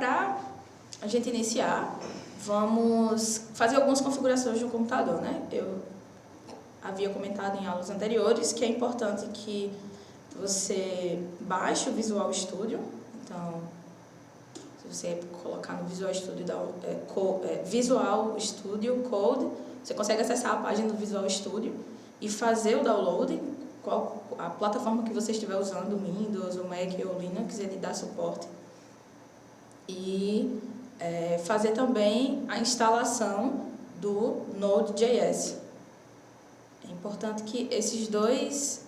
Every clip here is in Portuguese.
para a gente iniciar, vamos fazer algumas configurações do computador, né? Eu havia comentado em aulas anteriores que é importante que você baixe o Visual Studio. Então, se você colocar no Visual Studio, Visual Studio Code, você consegue acessar a página do Visual Studio e fazer o download, qual a plataforma que você estiver usando, Windows, o Mac ou Linux, ele dá suporte. E fazer também a instalação do Node.js. É importante que esses dois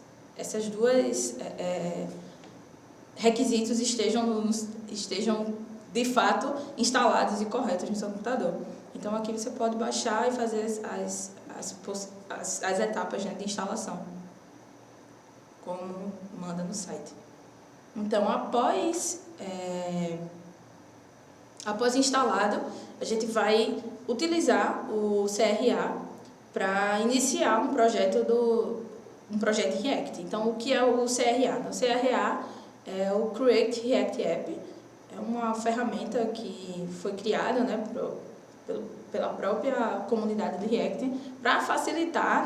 requisitos estejam de fato instalados e corretos no seu computador. Então aqui você pode baixar e fazer as etapas, né, de instalação, como manda no site. Então após instalado, a gente vai utilizar o CRA para iniciar um projeto React. Então, o que é o CRA? O CRA é o Create React App. É uma ferramenta que foi criada, né, pela própria comunidade do React para facilitar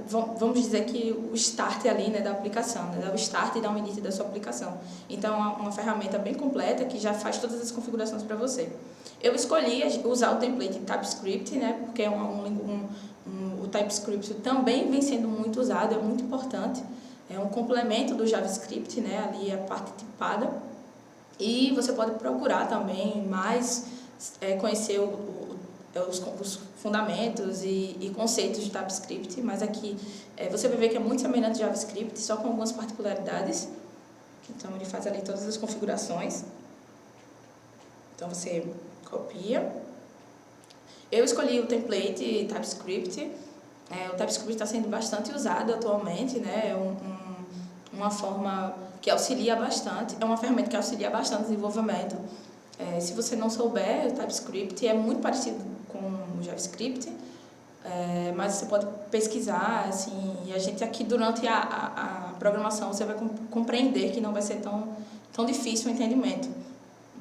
vamos dizer que o start ali, né, da aplicação, né, o start e dar um início da sua aplicação. Então, é uma ferramenta bem completa que já faz todas as configurações para você. Eu escolhi usar o template TypeScript, né, porque o TypeScript também vem sendo muito usado, é muito importante. É um complemento do JavaScript, né, ali a parte tipada. E você pode procurar também mais, conhecer os fundamentos e conceitos de TypeScript, mas aqui você vai ver que é muito semelhante ao JavaScript, só com algumas particularidades. Então, ele faz ali todas as configurações. Então, você copia. Eu escolhi o template TypeScript. O TypeScript está sendo bastante usado atualmente, né? É uma forma que auxilia bastante, é uma ferramenta que auxilia bastante o desenvolvimento. Se você não souber, o TypeScript é muito parecido com o JavaScript, mas você pode pesquisar, assim, e a gente aqui durante a programação você vai compreender que não vai ser tão difícil o entendimento,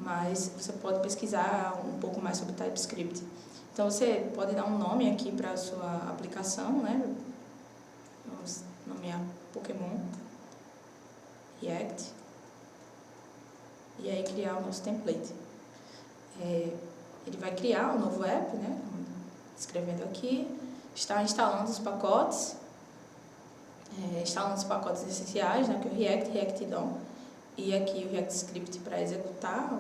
mas você pode pesquisar um pouco mais sobre TypeScript. Então você pode dar um nome aqui para a sua aplicação, né? Vamos nomear Pokémon React e aí criar o nosso template. Ele vai criar um novo app, né? Escrevendo aqui, está instalando os pacotes, essenciais, né? Que é o React DOM, e aqui o React Script para executar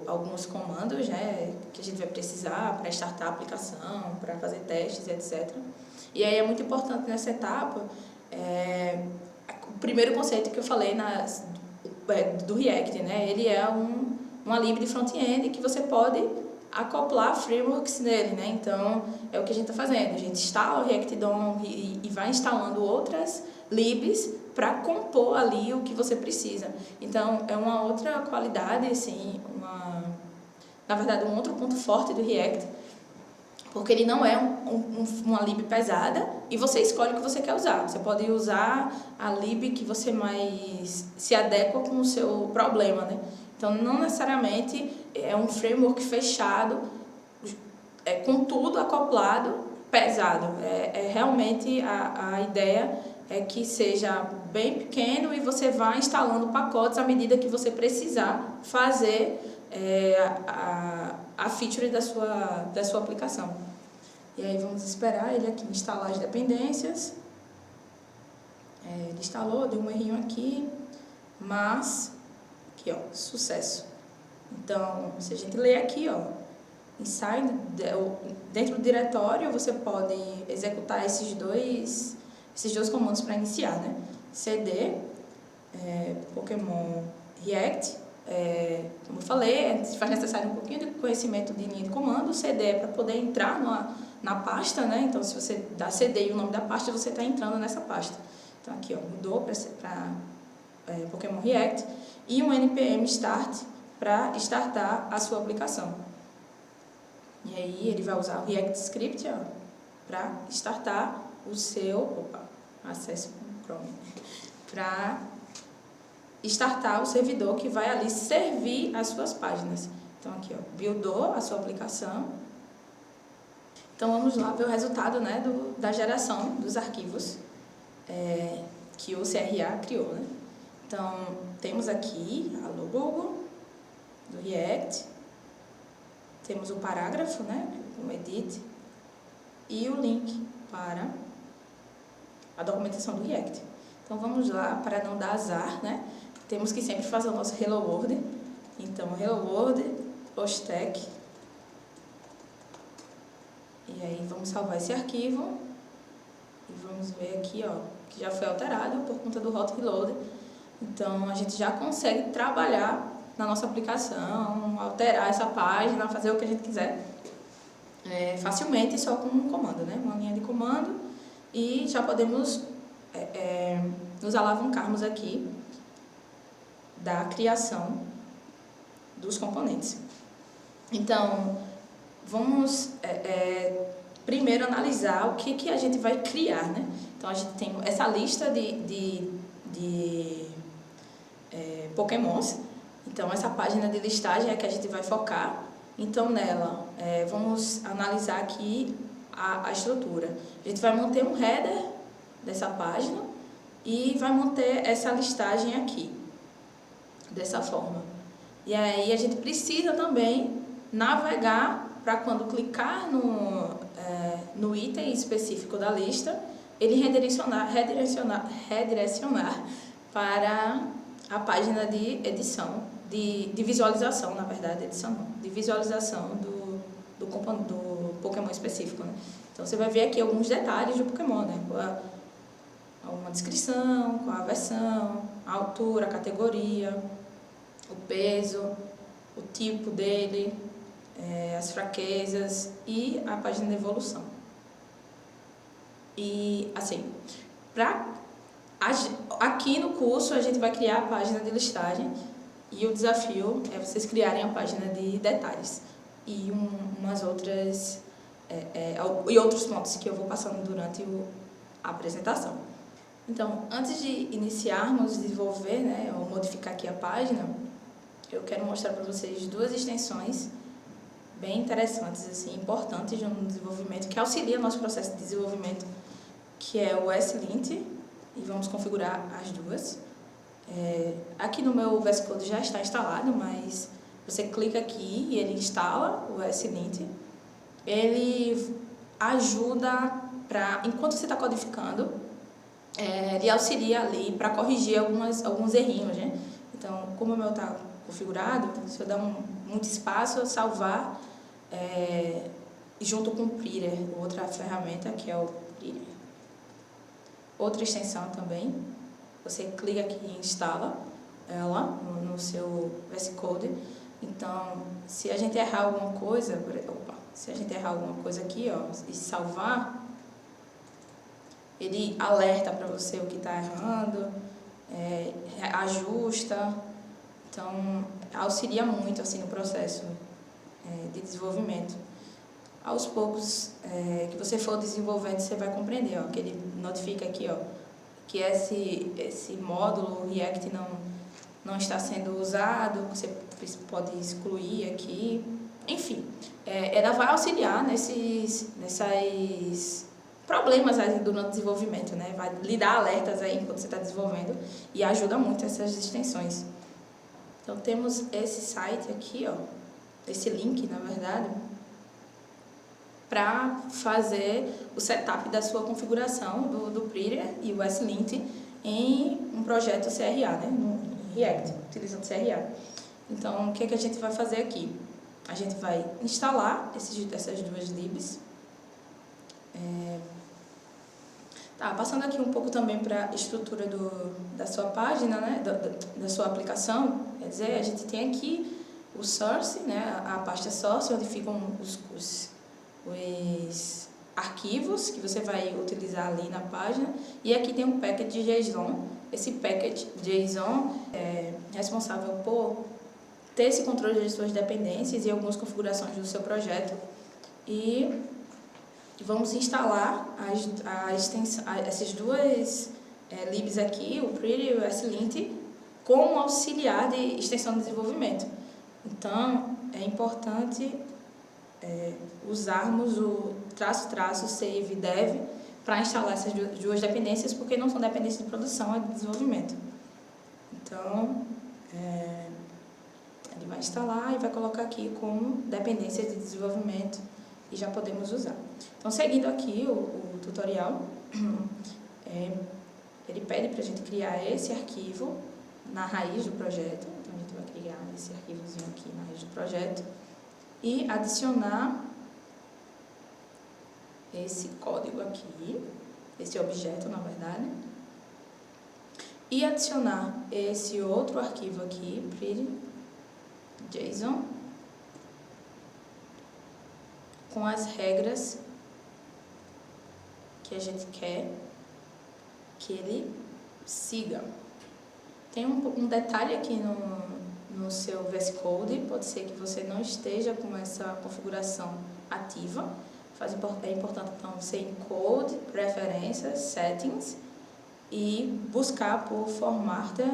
alguns comandos, né, que a gente vai precisar para startar a aplicação, para fazer testes, etc. E aí é muito importante nessa etapa, o primeiro conceito que eu falei do React, né, ele é uma lib de front-end que você pode acoplar frameworks nele, né? Então, é o que a gente está fazendo. A gente instala o React DOM e vai instalando outras libs para compor ali o que você precisa. Então, é uma outra qualidade, assim, na verdade, um outro ponto forte do React, porque ele não é uma lib pesada e você escolhe o que você quer usar. Você pode usar a lib que você mais se adequa com o seu problema, né? Então, não necessariamente é um framework fechado, com tudo acoplado, pesado. Realmente a ideia é que seja bem pequeno e você vai instalando pacotes à medida que você precisar fazer a feature da sua aplicação. E aí vamos esperar ele aqui instalar as dependências. Ele instalou, deu um errinho aqui, mas aqui, ó, sucesso. Então, se a gente ler aqui, ó, inside, dentro do diretório, você pode executar esses dois comandos para iniciar, né? cd, Pokémon React, como eu falei, faz necessário um pouquinho de conhecimento de linha de comando. cd é para poder entrar na pasta, né? Então, se você dá cd e o nome da pasta, você está entrando nessa pasta. Então, aqui, ó, mudou para Pokémon React, e um npm start para startar a sua aplicação. E aí ele vai usar o React Script para startar o seu... acesso o Chrome. Para startar o servidor que vai ali servir as suas páginas. Então aqui, ó, buildou a sua aplicação. Então vamos lá ver o resultado, né, da geração dos arquivos que o CRA criou, né? Então temos aqui a logo do React, temos o parágrafo, né, o edit, e o link para a documentação do React. Então vamos lá, para não dar azar, né? Temos que sempre fazer o nosso Hello World. Então, Hello World, stack. E aí vamos salvar esse arquivo. E vamos ver aqui, ó, que já foi alterado por conta do hot reload. Então a gente já consegue trabalhar na nossa aplicação, alterar essa página, fazer o que a gente quiser facilmente só com um comando, né? Uma linha de comando, e já podemos nos alavancarmos aqui da criação dos componentes. Então, vamos primeiro analisar o que a gente vai criar, né? Então, a gente tem essa lista de Pokémons. Então, essa página de listagem é que a gente vai focar. Então, nela, vamos analisar aqui a estrutura. A gente vai manter um header dessa página e vai manter essa listagem aqui, dessa forma. E aí, a gente precisa também navegar para quando clicar no item específico da lista, ele redirecionar para a página de edição, de visualização, na verdade, edição não, de visualização do Pokémon específico, né? Então, você vai ver aqui alguns detalhes do Pokémon, né? Uma descrição, com a versão, a altura, a categoria, o peso, o tipo dele, as fraquezas e a página de evolução. E, assim, aqui no curso a gente vai criar a página de listagem e o desafio é vocês criarem a página de detalhes e umas outras e outros pontos que eu vou passando durante a apresentação. Então, antes de iniciarmos desenvolver, né, ou modificar aqui a página, eu quero mostrar para vocês duas extensões bem interessantes, assim, importantes no desenvolvimento, que auxiliam o nosso processo de desenvolvimento, que é o SLint, e vamos configurar as duas. Aqui no meu VS Code já está instalado, mas você clica aqui e ele instala o SLint. Ele ajuda para, enquanto você está codificando, ele auxilia ali para corrigir alguns errinhos, né? Então, como o meu está configurado, se eu dar muito espaço, eu salvar junto com o Prettier, outra ferramenta que é o Prettier. Outra extensão também, você clica aqui e instala ela no seu VS Code. Então, se a gente errar alguma coisa, aqui, ó, e salvar, ele alerta para você o que está errando, ajusta. Então, auxilia muito assim no processo de desenvolvimento. Aos poucos que você for desenvolvendo, você vai compreender, ó, que ele notifica aqui, ó, que esse módulo React não está sendo usado, você pode excluir aqui. Enfim, ela vai auxiliar nesses problemas aí durante o desenvolvimento, né? Vai lhe dar alertas aí enquanto você está desenvolvendo e ajuda muito essas extensões. Então, temos esse site aqui, ó, esse link, na verdade, para fazer o setup da sua configuração do Prettier e o SLint em um projeto CRA, né, no React, utilizando CRA. Então, o que a gente vai fazer aqui? A gente vai instalar essas duas libs. Passando aqui um pouco também para a estrutura da sua página, né, da sua aplicação. Quer dizer, a gente tem aqui o source, né, a pasta source, onde ficam os arquivos que você vai utilizar ali na página. E aqui tem um package JSON. Esse package JSON é responsável por ter esse controle de suas dependências e algumas configurações do seu projeto. E vamos instalar essas duas libs aqui, o Prettier e o SLint, como auxiliar de extensão de desenvolvimento. Então, é importante usarmos o traço, save, dev, para instalar essas duas dependências, porque não são dependências de produção, é de desenvolvimento. Então, ele vai instalar e vai colocar aqui como dependências de desenvolvimento e já podemos usar. Então, seguindo aqui o tutorial, ele pede para a gente criar esse arquivo na raiz do projeto. Então, a gente vai criar esse arquivozinho aqui na raiz do projeto e adicionar esse código aqui, esse objeto, na verdade, e adicionar esse outro arquivo aqui, pretty.json, com as regras que a gente quer que ele siga. Tem um detalhe aqui no seu VS Code, pode ser que você não esteja com essa configuração ativa. É importante, então, você ir em Code, Preferências, Settings e buscar por Formatter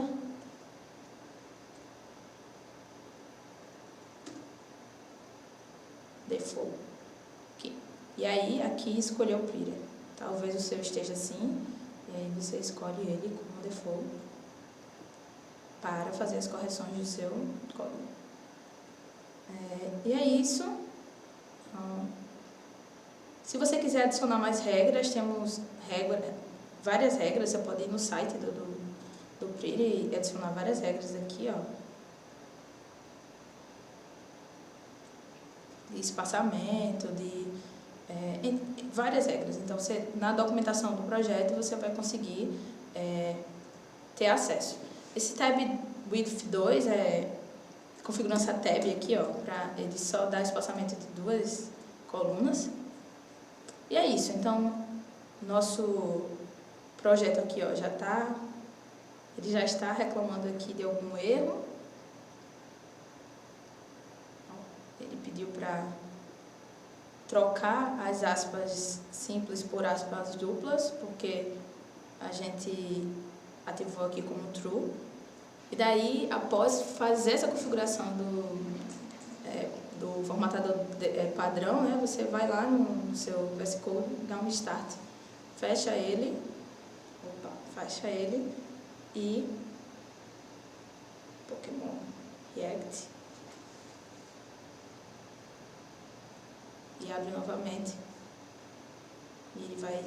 Default. Aqui. E aí, aqui escolher o Pretty. Talvez o seu esteja assim, e aí você escolhe ele como default para fazer as correções do seu código. E é isso. Se você quiser adicionar mais regras, temos várias regras. Você pode ir no site do Pretty e adicionar várias regras aqui, ó. De espaçamento, várias regras. Então, na documentação do projeto, você vai conseguir ter acesso. Esse tab width 2 configurando essa tab aqui, ó, para ele só dar espaçamento de 2 colunas. E é isso. Então, nosso projeto aqui, ó, ele já está reclamando aqui de algum erro. Ele pediu para trocar as aspas simples por aspas duplas, porque a gente ativou aqui como true. E daí, após fazer essa configuração do formatador padrão, né, você vai lá no seu VS Code, dá um start, fecha ele e Pokémon React e abre novamente e ele vai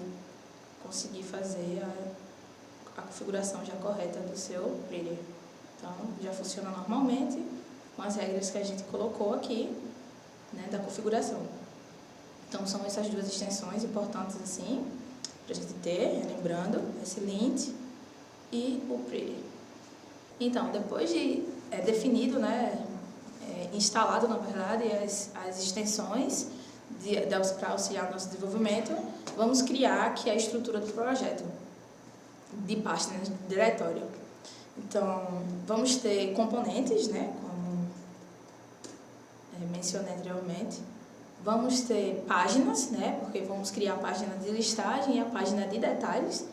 conseguir fazer a configuração já correta do seu Pretty. Então, já funciona normalmente com as regras que a gente colocou aqui, né, da configuração. Então, são essas duas extensões importantes assim, para a gente ter, lembrando, esse lint e o Pretty. Então, depois de definido, né, instalado, na verdade, as extensões para auxiliar o nosso desenvolvimento, vamos criar aqui a estrutura do projeto de pasta, né, de diretório. Então, vamos ter componentes, né, como mencionei anteriormente. Vamos ter páginas, né, porque vamos criar a página de listagem e a página de detalhes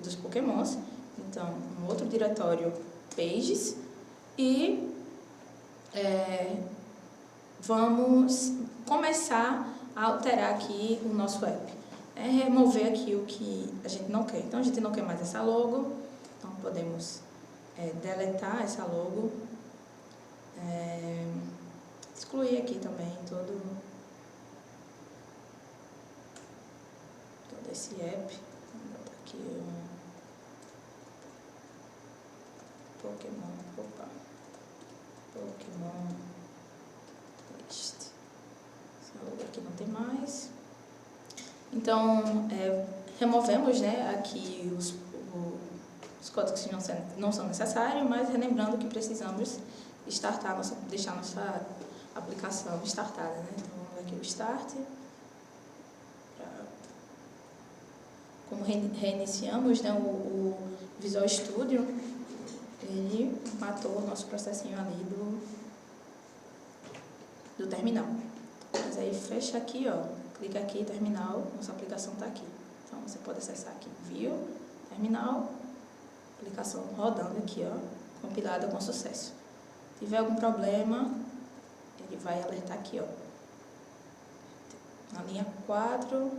dos Pokémons. Então, um outro diretório, Pages. E vamos começar a alterar aqui o nosso app. Remover aqui o que a gente não quer. Então, a gente não quer mais essa logo. Então, podemos deletar essa logo. Excluir aqui também todo esse app. Vou botar aqui Pokémon list. Essa logo aqui não tem mais. Então, removemos, né, aqui os códigos que não são necessários, mas relembrando que precisamos deixar nossa aplicação startada, né? Então, vamos aqui o Start. Como reiniciamos, né, o Visual Studio, ele matou o nosso processinho ali do terminal. Mas aí fecha aqui, ó, clica aqui, terminal, nossa aplicação está aqui. Então, você pode acessar aqui, View, terminal, aplicação rodando aqui, ó, compilada com sucesso. Se tiver algum problema, ele vai alertar aqui, ó. Na linha 4,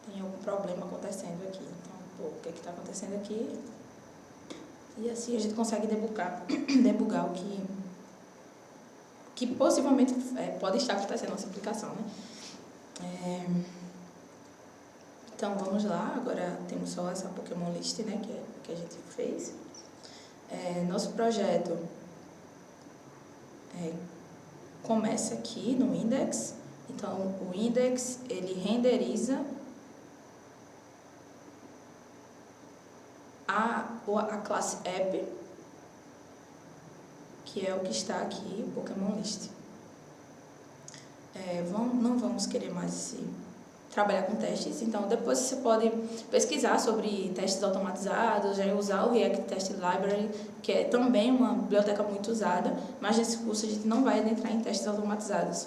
tem algum problema acontecendo aqui. Então, pô, o que está acontecendo aqui? E assim a gente consegue debugar o que possivelmente pode estar acontecendo na nossa aplicação, né? Então, vamos lá. Agora temos só essa Pokémon List, né, que a gente fez. Nosso projeto começa aqui no index. Então, o index, ele renderiza a classe app, que é o que está aqui, o Pokémon List. Não vamos querer mais trabalhar com testes, então depois você pode pesquisar sobre testes automatizados, já usar o React Test Library, que é também uma biblioteca muito usada, mas nesse curso a gente não vai adentrar em testes automatizados.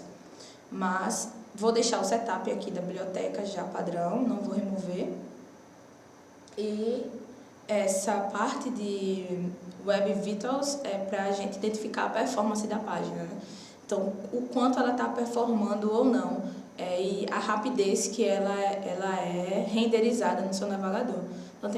Mas vou deixar o setup aqui da biblioteca já padrão, não vou remover. E essa parte de Web Vitals é para a gente identificar a performance da página, né? Então, o quanto ela está performando ou não, e a rapidez que ela é renderizada no seu navegador. Então,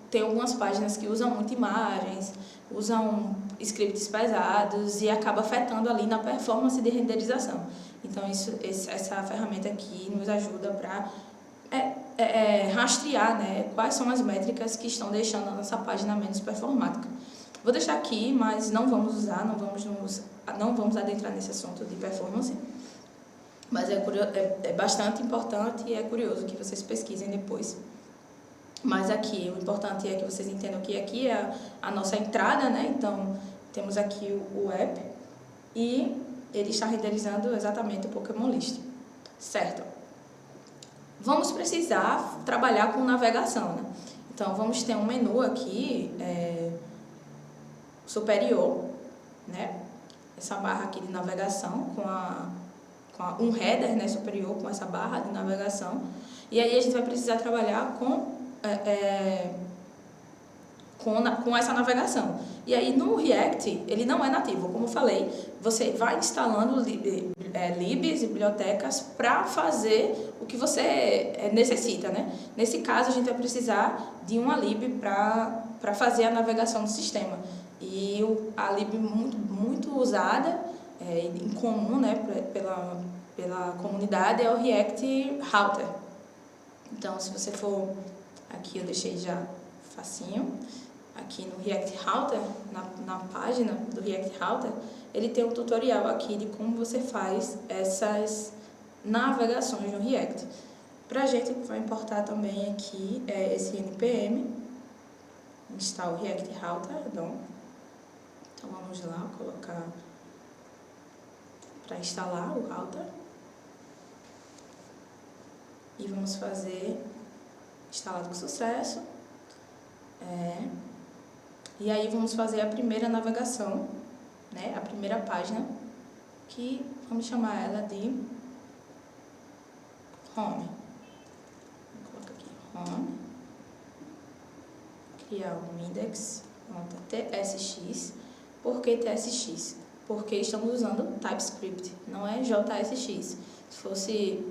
tem algumas páginas que usam muito imagens, usam scripts pesados e acaba afetando ali na performance de renderização. Então, essa ferramenta aqui nos ajuda para rastrear, né, quais são as métricas que estão deixando a nossa página menos performática. Vou deixar aqui, mas não vamos usar, não vamos adentrar nesse assunto de performance, mas é bastante importante e é curioso que vocês pesquisem depois. Mas aqui, o importante é que vocês entendam que aqui é a nossa entrada, né? Então, temos aqui o app e ele está renderizando exatamente o Pokémon List, certo? Vamos precisar trabalhar com navegação, né? Então, vamos ter um menu aqui superior, né? Essa barra aqui de navegação com um header, né, superior com essa barra de navegação. E aí a gente vai precisar trabalhar com essa navegação. E aí no React, ele não é nativo, como eu falei, você vai instalando libs e bibliotecas para fazer o que você necessita, né? Nesse caso, a gente vai precisar de uma lib para fazer a navegação do sistema. E a lib muito usada, em comum, né, pela comunidade, é o React Router. Então, se você for... Aqui eu deixei já facinho. Aqui no React Router, na página do React Router, ele tem um tutorial aqui de como você faz essas navegações no React. Para a gente vai importar também aqui esse npm, install React Router, então vamos lá colocar para instalar o router e vamos fazer instalado com sucesso. E aí vamos fazer a primeira navegação, né? A primeira página, que vamos chamar ela de Home. Vou colocar aqui Home, criar um index, tsx. Por que tsx? Porque estamos usando TypeScript, não é JSX. Se fosse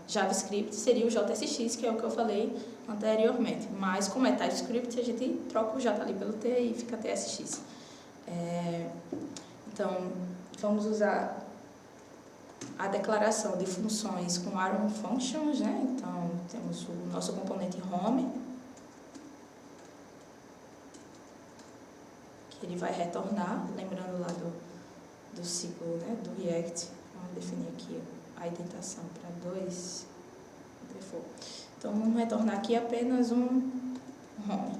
JavaScript, seria o JSX, que é o que eu falei anteriormente. Mas, como é TypeScript, a gente troca o J ali pelo T e fica TSX. Então, vamos usar a declaração de funções com arrow functions, né? Então, temos o nosso componente home, que ele vai retornar, lembrando lá do ciclo, né, do React. Vamos definir aqui a indentação para 2 default. Então, vamos retornar aqui apenas um home.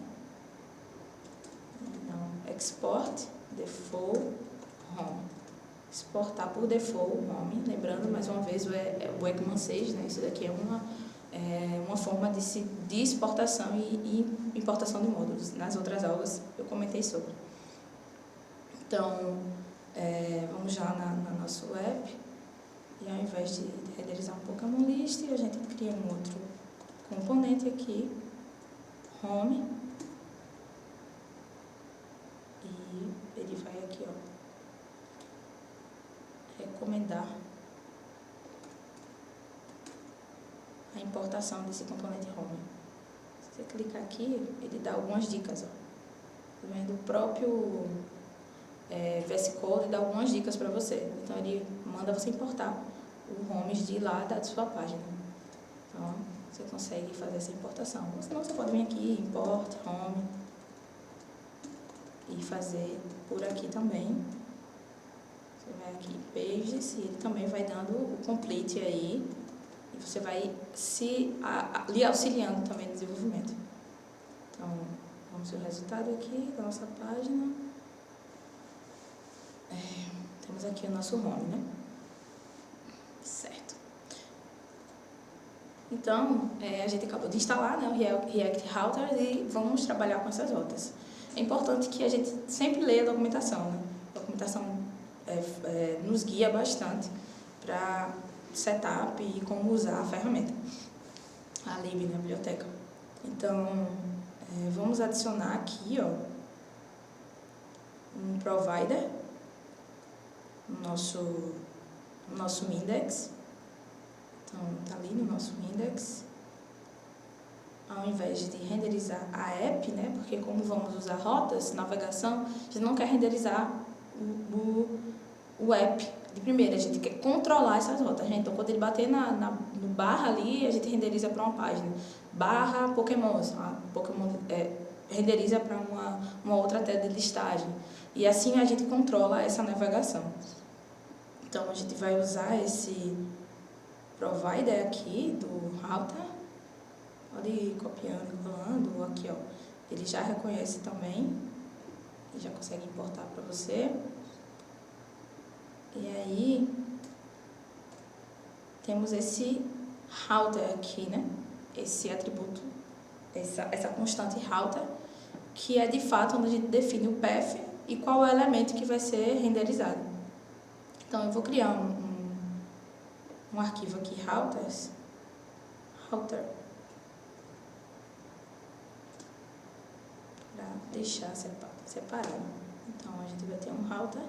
Então, export default home. Exportar por default home. Lembrando, mais uma vez, o Ekman 6, né? Isso daqui é uma forma de exportação e importação de módulos. Nas outras aulas eu comentei sobre. Então, vamos já na nosso app. E ao invés de renderizar um Pokémon List, a gente cria um outro componente aqui, Home. recomendar a importação desse componente home. Se você clicar aqui, ele dá algumas dicas, ó. Do próprio VS Code dá algumas dicas para você. Então ele manda você importar o homes de lá da sua página. Então você consegue fazer essa importação. Ou senão você pode vir aqui, import, home, e fazer por aqui também. Você vai aqui, pages, e ele também vai dando o complete aí. E você vai lhe auxiliando também no desenvolvimento. Então, vamos ver o resultado aqui da nossa página. Temos aqui o nosso home, né? Certo. Então, a gente acabou de instalar, né, o React Router e vamos trabalhar com essas rotas. É importante que a gente sempre leia a documentação, né? A documentação nos guia bastante para setup e como usar a ferramenta, a lib, né, a biblioteca. Então, vamos adicionar aqui, ó, um provider no nosso index. Então, tá ali no nosso index. Ao invés de renderizar a app, né, porque como vamos usar rotas, navegação, a gente não quer renderizar o app de primeira, a gente quer controlar essas rotas. Então, quando ele bater no barra ali, a gente renderiza para uma página. Barra Pokémon, Pokémon renderiza para uma outra tela de listagem. E assim a gente controla essa navegação. Então, a gente vai usar esse provider aqui do router. Pode ir copiando e colando. Aqui, ó. Ele já reconhece também. Ele já consegue importar para você. E aí, temos esse router aqui, né? Esse atributo, essa constante router, que é de fato onde a gente define o path e qual é o elemento que vai ser renderizado. Então, eu vou criar um arquivo aqui, router, para deixar separado. Então, a gente vai ter um router.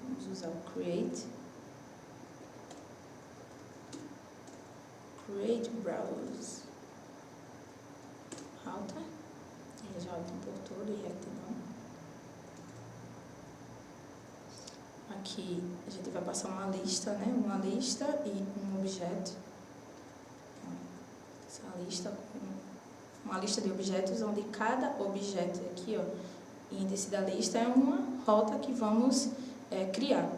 Vamos usar o create browse router. Ele já importou todo e React não. Aqui a gente vai passar uma lista, né? Uma lista e um objeto. Essa lista com uma lista de objetos, onde cada objeto aqui, ó, índice da lista é uma rota que vamos criar.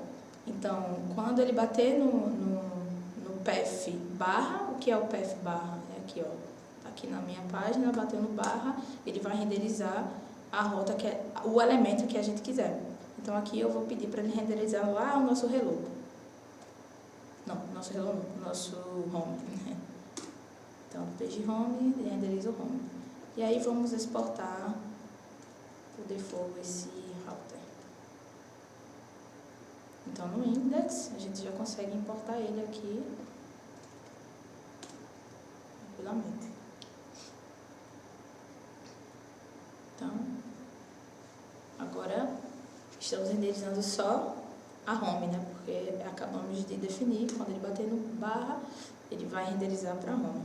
Então, quando ele bater no path barra, o que é o path barra? É aqui, ó, aqui na minha página, bateu no barra, ele vai renderizar a rota, que é o elemento que a gente quiser. Então, aqui eu vou pedir para ele renderizar lá o nosso hello. Não, nosso hello não, nosso home. Então, page home, ele renderiza o home. E aí, vamos exportar por default esse router. Então, no index, a gente já consegue importar ele aqui tranquilamente. Então, agora estamos renderizando só a home, né? Porque acabamos de definir, quando ele bater no barra, ele vai renderizar para a home.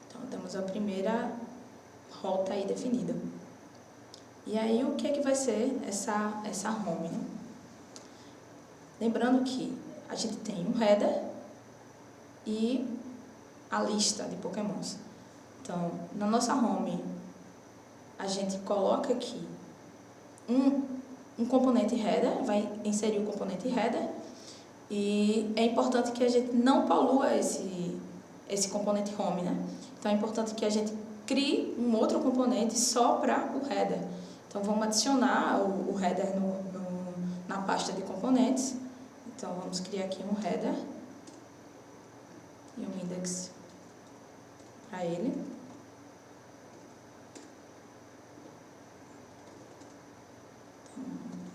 Então, temos a primeira rota aí definida. E aí, o que é que vai ser essa home, né? Lembrando que a gente tem um header e a lista de pokémons. Então, na nossa home, a gente coloca aqui um componente header, vai inserir o componente header, e é importante que a gente não polua esse componente home, né? Então, é importante que a gente crie um outro componente só para o header. Então, vamos adicionar o header na pasta de componentes. Então, vamos criar aqui um header e um index para ele. Então,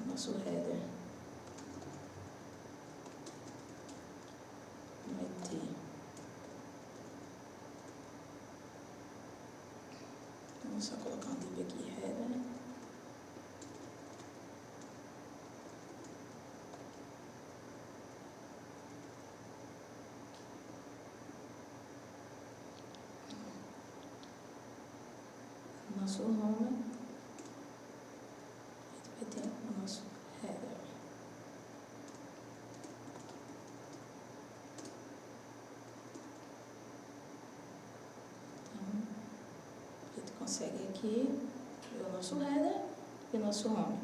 nosso header vai ter... Vamos só colocar um div aqui, header. nosso home, a gente vai ter o nosso header. Então, a gente consegue aqui ver o nosso header e o nosso home.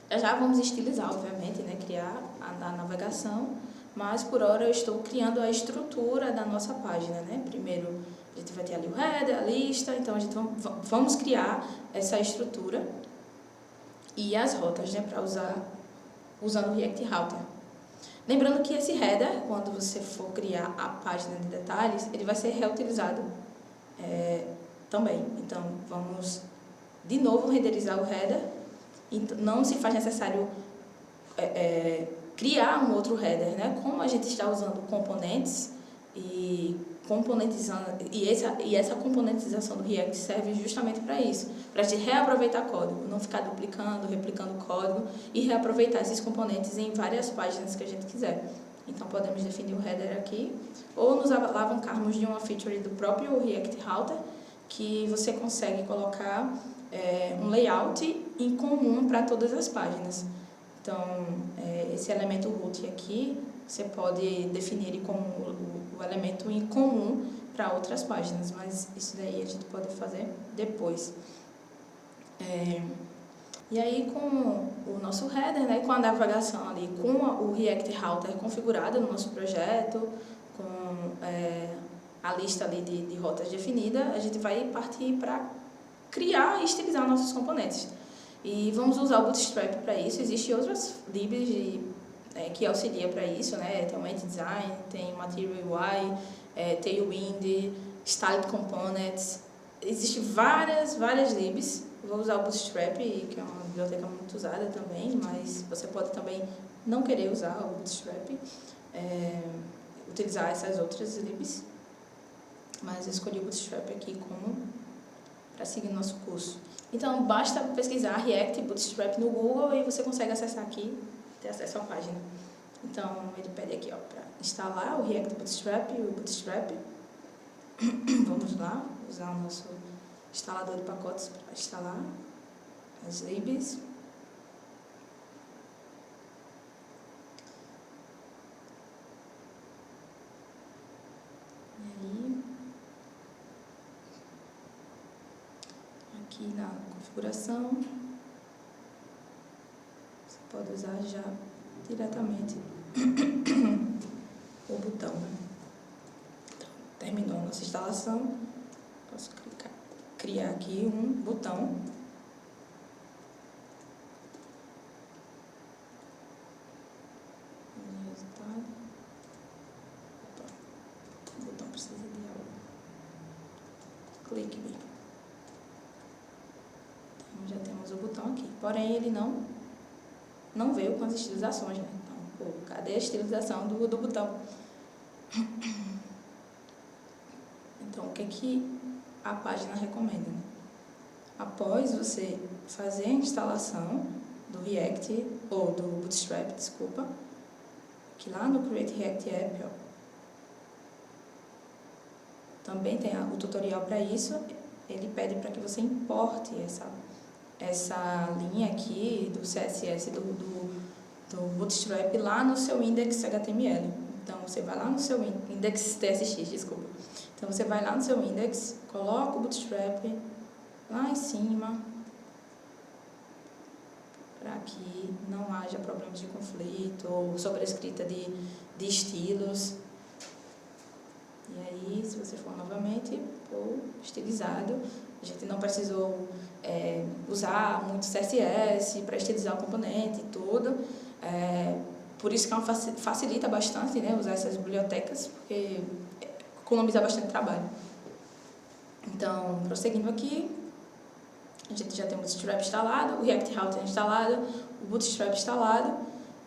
Já vamos estilizar, obviamente, né, criar a navegação, mas por hora eu estou criando a estrutura da nossa página, né? Primeiro a gente vai ter ali o header, a lista, então a gente vamos criar essa estrutura e as rotas, né, para usar usando o React Router. Lembrando que esse header, quando você for criar a página de detalhes, ele vai ser reutilizado também. Então vamos de novo renderizar o header. Então, não se faz necessário criar um outro header, né? Como a gente está usando componentes e componentizando, e essa componentização do React serve justamente para isso, para a gente reaproveitar código, não ficar duplicando, replicando código e reaproveitar esses componentes em várias páginas que a gente quiser. Então podemos definir o header aqui, ou nos alavancarmos de uma feature do próprio React Router, que você consegue colocar um layout em comum para todas as páginas. Então, esse elemento root aqui, você pode definir ele como o elemento em comum para outras páginas, mas isso daí a gente pode fazer depois. E aí, com o nosso header, né, com a navegação ali, com o React Router configurado no nosso projeto, com a lista ali de rotas definida, a gente vai partir para criar e estilizar nossos componentes. E vamos usar o Bootstrap para isso. Existem outras libs que auxiliam para isso, né? Tem o Ant Design, tem o Material UI, Tailwind, Styled Components. Existem várias libs. Vou usar o Bootstrap, que é uma biblioteca muito usada também, mas você pode também não querer usar o Bootstrap, utilizar essas outras libs. Mas eu escolhi o Bootstrap aqui para seguir nosso curso. Então, basta pesquisar React Bootstrap no Google e você consegue acessar aqui, ter acesso à página. Então, ele pede aqui para instalar o React Bootstrap e o Bootstrap. Vamos lá, usar o nosso instalador de pacotes para instalar as libs. E aí, aqui na configuração, você pode usar já diretamente o botão. Então, terminou a nossa instalação, posso criar aqui um botão. Resultado. O botão precisa de algo. Clique bem. Então, já temos o botão aqui. Porém, ele não veio com as estilizações, né? Então, cadê a estilização do botão? Então, o que a página recomenda, né? Após você fazer a instalação do React, ou do Bootstrap, desculpa, que lá no Create React App, ó, também tem o tutorial para isso. Ele pede para que você importe essa linha aqui do CSS do Bootstrap lá no seu index.html. Então, você vai lá no seu index.tsx, desculpa. Então, você vai lá no seu index, coloca o Bootstrap lá em cima, para que não haja problemas de conflito ou sobrescrita de estilos. E aí, se você for novamente por estilizado, a gente não precisou usar muito CSS para estilizar o componente e tudo. Por isso que facilita bastante, né, usar essas bibliotecas, porque economiza bastante trabalho. Então, prosseguindo aqui, a gente já tem o Bootstrap instalado, o React Router instalado, o Bootstrap instalado,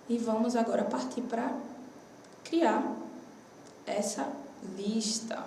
e vamos agora partir para criar essa lista.